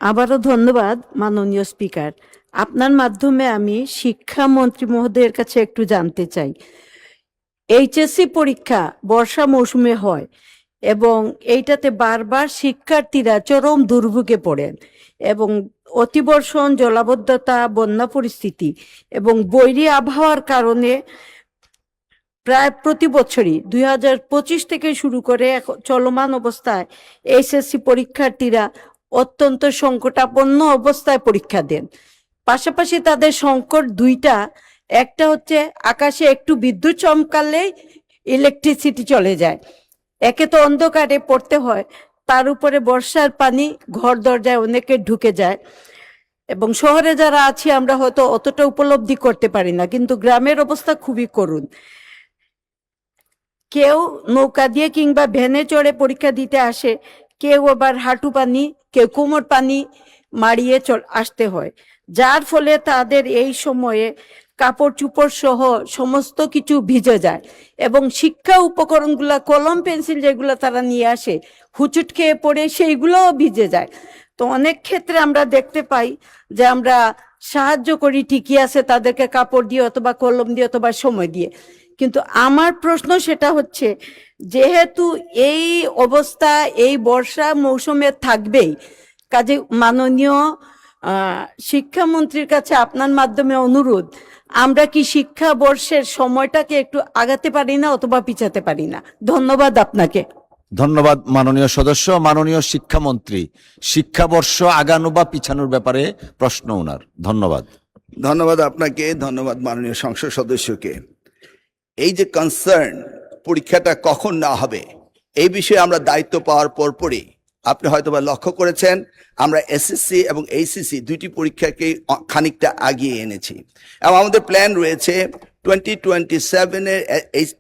আবারও ধন্যবাদ মাননীয় স্পিকার। আপনার মাধ্যমে আমি শিক্ষামন্ত্রী মহোদয়ের কাছে একটু জানতে চাই, এইচএসসি পরীক্ষা বর্ষা মৌসুমে হয় এবং এইটাতে বারবার শিক্ষার্থীরা চরম দুর্ভোগে পড়েন এবং অতিবর্ষণ, জলাবদ্ধতা, বন্যা পরিস্থিতি এবং বৈরী আবহাওয়ার কারণে প্রায় প্রতি বছরই 2025 থেকে শুরু করে চলমান অবস্থায় এইচএসসি পরীক্ষার্থীরা অত্যন্ত সংকটাপন্ন অবস্থায় পরীক্ষা দেন। পাশাপাশি তাদের সংকট দুইটা, একটা হচ্ছে আকাশে একটু বিদ্যুৎ চমকালেই ইলেকট্রিসিটি চলে যায়, একে তো অন্ধকারে পড়তে হয়, তার উপরে বর্ষার পানি ঘর দরজায় অনেকে ঢুকে যায় এবং শহরে যারা আছি আমরা হয়তো অতটা উপলব্ধি করতে পারি না, কিন্তু গ্রামের অবস্থা খুবই করুণ। কেউ নৌকা দিয়ে কিংবা ভ্যানে চড়ে পরীক্ষা দিতে আসে, কেউ আবার হাঁটু পানি, কেউ কোমর পানি মারিয়ে আসতে হয়, যার ফলে তাদের এই সময়ে কাপড় চুপড় সহ সমস্ত কিছু ভিজে যায় এবং শিক্ষা উপকরণগুলা, কলম পেন্সিল যেগুলো তারা নিয়ে আসে, হুচুট খেয়ে পড়ে সেইগুলোও ভিজে যায়। তো অনেক ক্ষেত্রে আমরা দেখতে পাই যে আমরা সাহায্য করি ঠিকই আছে তাদেরকে কাপড় দিয়ে অথবা কলম দিয়ে অথবা সময় দিয়ে, কিন্তু আমার প্রশ্ন সেটা হচ্ছে, যেহেতু এই অবস্থা এই বর্ষা মৌসুমে থাকবেই, কাজে মাননীয় শিক্ষামন্ত্রীর কাছে আপনার মাধ্যমে অনুরোধ, আমরা কি শিক্ষা বর্ষের সময়টাকে একটু আগাতে পারি না অথবা পিছাতে পারি না? ধন্যবাদ আপনাকে। ধন্যবাদ মাননীয় সদস্য। মাননীয় শিক্ষামন্ত্রী, শিক্ষাবর্ষ আগানো বা পিছানোর ব্যাপারে প্রশ্ন ওনার। ধন্যবাদ। ধন্যবাদ আপনাকে, ধন্যবাদ মাননীয় সংসদ সদস্যকে। এই যে কনসার্ন পরীক্ষাটা কখন না হবে এই বিষয়ে আমরা দায়িত্ব পাওয়ার পরপরই আপনি হয়তোবা লক্ষ্য করেছেন, আমরা এসএসসি এবং এইচএসসি দুইটি পরীক্ষাকে খানিকটা আগিয়ে এনেছি এবং আমাদের প্ল্যান রয়েছে 2027-এর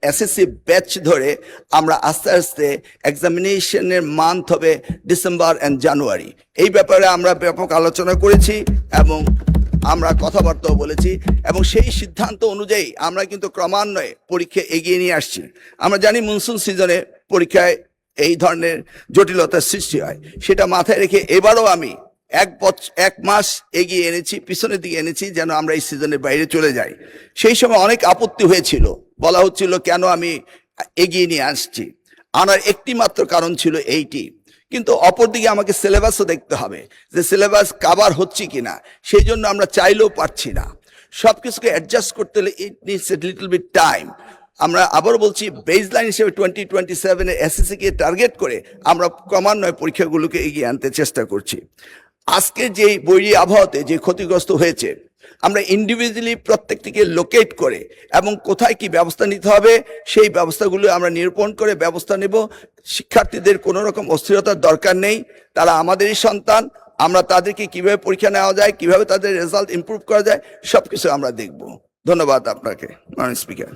এসএসসি ব্যাচ ধরে আমরা আস্তে আস্তে এক্সামিনেশনের মান্থ হবে ডিসেম্বর অ্যান্ড জানুয়ারি। এই ব্যাপারে আমরা ব্যাপক আলোচনা করেছি এবং আমরা কথাবার্তাও বলেছি এবং সেই সিদ্ধান্ত অনুযায়ী আমরা কিন্তু ক্রমান্বয়ে পরীক্ষা এগিয়ে নিয়ে আসছি। আমরা জানি মনসুন সিজনে পরীক্ষায় এই ধরনের জটিলতার সৃষ্টি হয়, সেটা মাথায় রেখে এবারও আমি এক মাস এগিয়ে এনেছি, পিছনের দিকে এনেছি, যেন আমরা এই সিজনের বাইরে চলে যাই। সেই সময় অনেক আপত্তি হয়েছিল, বলা হচ্ছিল কেন আমি এগিয়ে নিয়ে আসছি। আনার একটি মাত্র কারণ ছিল এইটি, কিন্তু অপরদিকে আমাকে সিলেবাসও দেখতে হবে যে সিলেবাস কাভার হচ্ছে কিনা, সেই জন্য আমরা চাইলেও পারছি না। সব কিছুকে অ্যাডজাস্ট করতে হলে it needs a little bit time. আমরা আবারও বলছি, বেসলাইন হিসেবে 2027-এর এসএসসিকে টার্গেট করে আমরা ক্রমান্বয়ে পরীক্ষাগুলোকে এগিয়ে আনতে চেষ্টা করছি। আজকে যে বৈরী আবহাওয়াতে যে ক্ষতিগ্রস্ত হয়েছে, আমরা ইন্ডিভিজুয়ালি প্রত্যেকটিকে লোকেট করে এবং কোথায় কি ব্যবস্থা নিতে হবে সেই ব্যবস্থাগুলো আমরা নিরূপণ করে ব্যবস্থা নেব। শিক্ষার্থীদের কোনো রকম অস্থিরতার দরকার নেই, তারা আমাদেরই সন্তান। আমরা তাদেরকে কিভাবে পরীক্ষা নেওয়া যায়, কিভাবে তাদের রেজাল্ট ইমপ্রুভ করা যায়, সবকিছু আমরা দেখব। ধন্যবাদ আপনাকে মাননীয় স্পিকার।